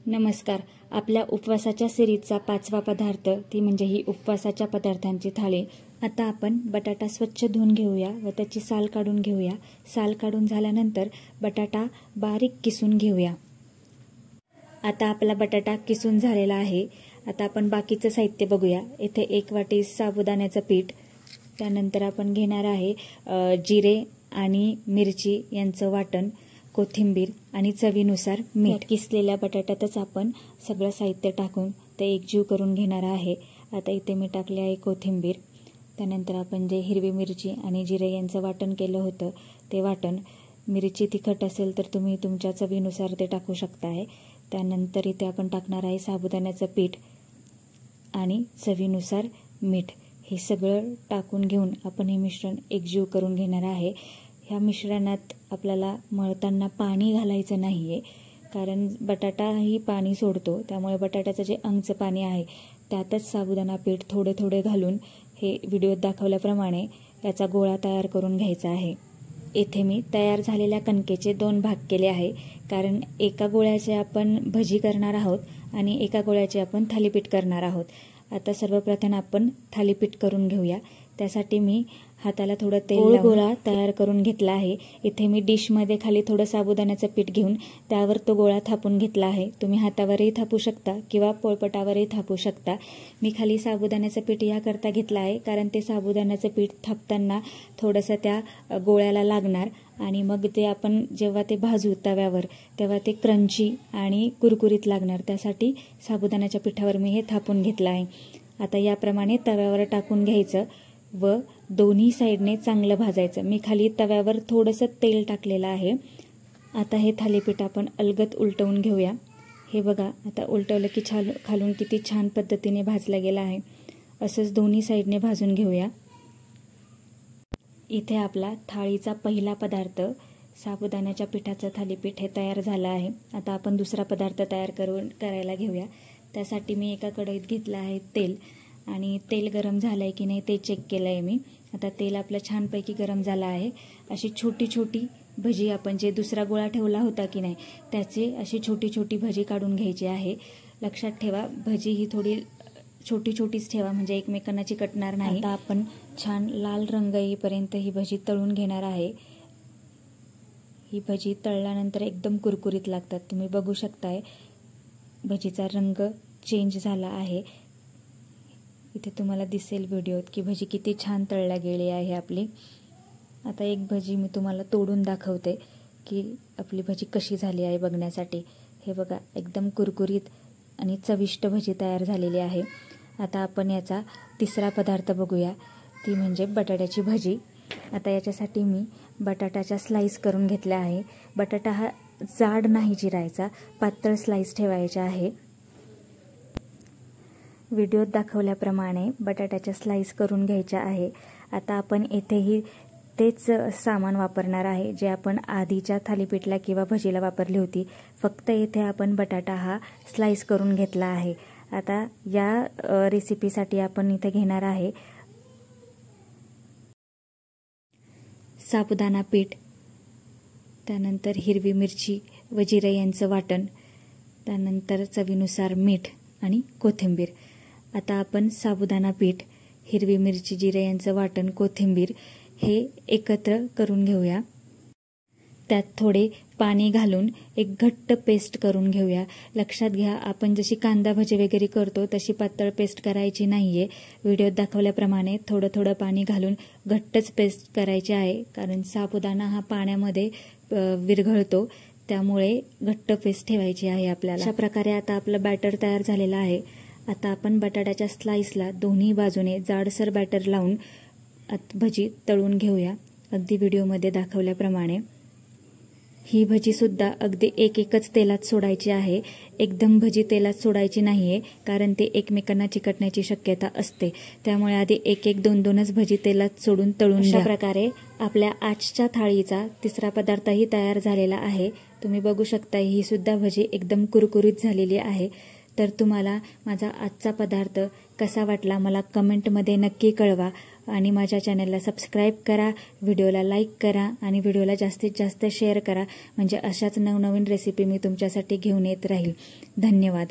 नमस्कार. आपल्या उपवासाच्या सिरीजचा 5वा पदार्थ ती म्हणजे ही उपवासाच्या पदार्थांची थाळी. आता आपण बटाटा स्वच्छ धुवून घेऊया व त्याची साल काढून घेऊया. साल काढून झाल्यानंतर बटाटा बारीक किसून घेऊया. आता आपला बटाटा किसून झालेला आहे. आता आपण बाकीचं साहित्य बघूया. इथे 1 वाटी साबुदाण्याचं पीठ, त्यानंतर आपण घेणार आहे जिरे आणि मिरची यांचं वाटण, कोथिंबीर आणि चवीनुसार मीठ. किसलेल्या बटाट्यातच आपण सगळं साहित्य टाकून ते एकजीव करून घेणार आहे. आता इथे मी टाकले आहे कोथिंबीर. त्यानंतर आपण जे हिरवी मिरची आणि जिरे यांचं वाटण केलं होतं ते वाटण, मिरची तिखट असेल तर तुम्ही तुमच्या चवीनुसार ते टाकू शकता आहे. त्यानंतर इथे आपण टाकणार आहे साबुदाण्याचं पीठ आणि चवीनुसार मीठ. हे सगळं टाकून घेऊन आपण हे मिश्रण एकजीव करून घेणार आहे. ह्या मिश्रणात आपल्याला मळताना पाणी घालायचं नाही आहे, कारण बटाटाही पाणी सोडतो. त्यामुळे बटाट्याचं जे अंगचं पाणी आहे त्यातच साबुदाणा पीठ थोडे थोडे घालून हे व्हिडिओत दाखवल्याप्रमाणे याचा गोळा तयार करून घ्यायचा आहे. येथे मी तयार झालेल्या कणकेचे 2 भाग केले आहे, कारण एका गोळ्याचे आपण भजी करणार आहोत आणि एका गोळ्याचे आपण थालीपीठ करणार आहोत. आता सर्वप्रथम आपण थालीपीठ करून घेऊया. त्यासाठी मी हाताला थोडं तेल गोळा तयार करून घेतला आहे. इथे मी डिशमध्ये खाली थोडं साबुदाण्याचं पीठ घेऊन त्यावर तो गोळा थापून घेतला आहे. तुम्ही हातावरही थापू शकता किंवा पोळपटावरही थापू शकता. मी खाली साबुदाण्याचं पीठ याकरता घेतलं आहे, कारण ते साबुदाण्याचं पीठ थापताना थोडंसं त्या गोळ्याला लागणार आणि मग ते आपण जेव्हा ते भाजू तव्यावर तेव्हा ते क्रंची आणि कुरकुरीत लागणार. त्यासाठी साबुदाण्याच्या पिठावर मी हे थापून घेतलं आहे. आता याप्रमाणे तव्यावर टाकून घ्यायचं व दोन्ही साईडने चांगलं भाजायचं. मी खाली तव्यावर थोडंसं तेल टाकलेलं आहे. आता हे थालीपीठ आपण अलगद उलटवून घेऊया. हे बघा, आता उलटवलं की खालून किती छान पद्धतीने भाजलं गेलं आहे. असंच दोन्ही साईडने भाजून घेऊया. इथे आपला थाळीचा पहिला पदार्थ साबुदाण्याच्या पिठाचं थालीपीठ हे तयार झालं आहे. आता आपण दुसरा पदार्थ करायला घेऊया. त्यासाठी मी एका कढईत घेतलं आहे तेल आणि तेल गरम झालं आहे की नाही ते चेक केलं आहे मी. आता तेल आपलं छानपैकी गरम झालं आहे. अशी छोटी छोटी भजी आपण जे दुसरा गोळा ठेवला होता की नाही त्याची अशी छोटी छोटी भजी काढून घ्यायची आहे. लक्षात ठेवा, भजी ही थोडी छोटी छोटीच ठेवा, म्हणजे एकमेकांना चिकटणार नाही. आता आपण छान लाल रंग येईपर्यंत ही भजी तळून घेणार आहे. ही भजी तळल्यानंतर एकदम कुरकुरीत लागतात. तुम्ही बघू शकताय भजीचा रंग चेंज झाला आहे. इथे तुम्हाला दिसेल व्हिडिओत की भजी किती छान तळल्या गेली आहे आपली. आता एक भजी मी तुम्हाला तोडून दाखवते की आपली भजी कशी झाली आहे बघण्यासाठी. हे बघा, एकदम कुरकुरीत आणि चविष्ट भजी तयार झालेली आहे. आता आपण याचा तिसरा पदार्थ बघूया, ती म्हणजे बटाट्याची भजी. आता याच्यासाठी मी बटाट्याच्या स्लाइस करून घेतल्या आहे. बटाटा हा जाड नाही चिरायचा, पातळ स्लाइस ठेवायचा आहे. व्हिडिओत दाखवल्याप्रमाणे बटाट्याच्या स्लाइस करून घ्यायच्या आहे. आता आपण येथेही तेच सामान वापरणार आहे जे आपण आधीच्या थालीपीठला किंवा भजीला वापरली होती. फक्त येथे आपण बटाटा हा स्लाइस करून घेतला आहे. आता या रेसिपीसाठी आपण इथे घेणार आहे साबुदाणा पीठ, त्यानंतर हिरवी मिरची व जिरे यांचं वाटण, त्यानंतर चवीनुसार मीठ आणि कोथिंबीर. आता आपण साबुदाणा पीठ, हिरवी मिरची, जिरे यांचं वाटण, कोथिंबीर हे एकत्र करून घेऊया. त्यात थोडे पाणी घालून एक घट्ट पेस्ट करून घेऊया. लक्षात घ्या, आपण जशी कांदा भजी वगैरे करतो तशी पातळ पेस्ट करायची नाहीये. व्हिडिओत दाखवल्याप्रमाणे थोडं थोडं पाणी घालून घट्टच पेस्ट करायची आहे, कारण साबुदाणा हा पाण्यामध्ये विरघळतो. त्यामुळे घट्ट पेस्ट ठेवायची आहे आपल्याला. अशा प्रकारे आता आपलं बॅटर तयार झालेलं आहे. आता आपण बटाट्याच्या स्लाइसला दोन्ही बाजूने जाडसर बॅटर लावून भजी तळून घेऊया, अगदी व्हिडिओमध्ये दाखवल्याप्रमाणे. ही भजी सुद्धा अगदी एकच तेलात सोडायची आहे. एकदम भजी तेलात सोडायची नाहीये, कारण ते एकमेकांना चिकटण्याची शक्यता असते. त्यामुळे आधी 1-2 भजी तेलात सोडून तळून घ्या. अशा प्रकारे आपल्या आजच्या थाळीचा तिसरा पदार्थही तयार झालेला आहे. तुम्ही बघू शकता ही सुद्धा भजी एकदम कुरकुरीत झालेली आहे. तर तुम्हाला माझा आजचा पदार्थ कसा वाटला मला कमेंटमध्ये नक्की कळवा. आणि माझ्या चॅनलला सबस्क्राईब करा, व्हिडिओला लाईक करा आणि व्हिडिओला जास्तीत जास्त शेअर करा, म्हणजे अशाच नवनवीन रेसिपी मी तुमच्यासाठी घेऊन येत राहील. धन्यवाद.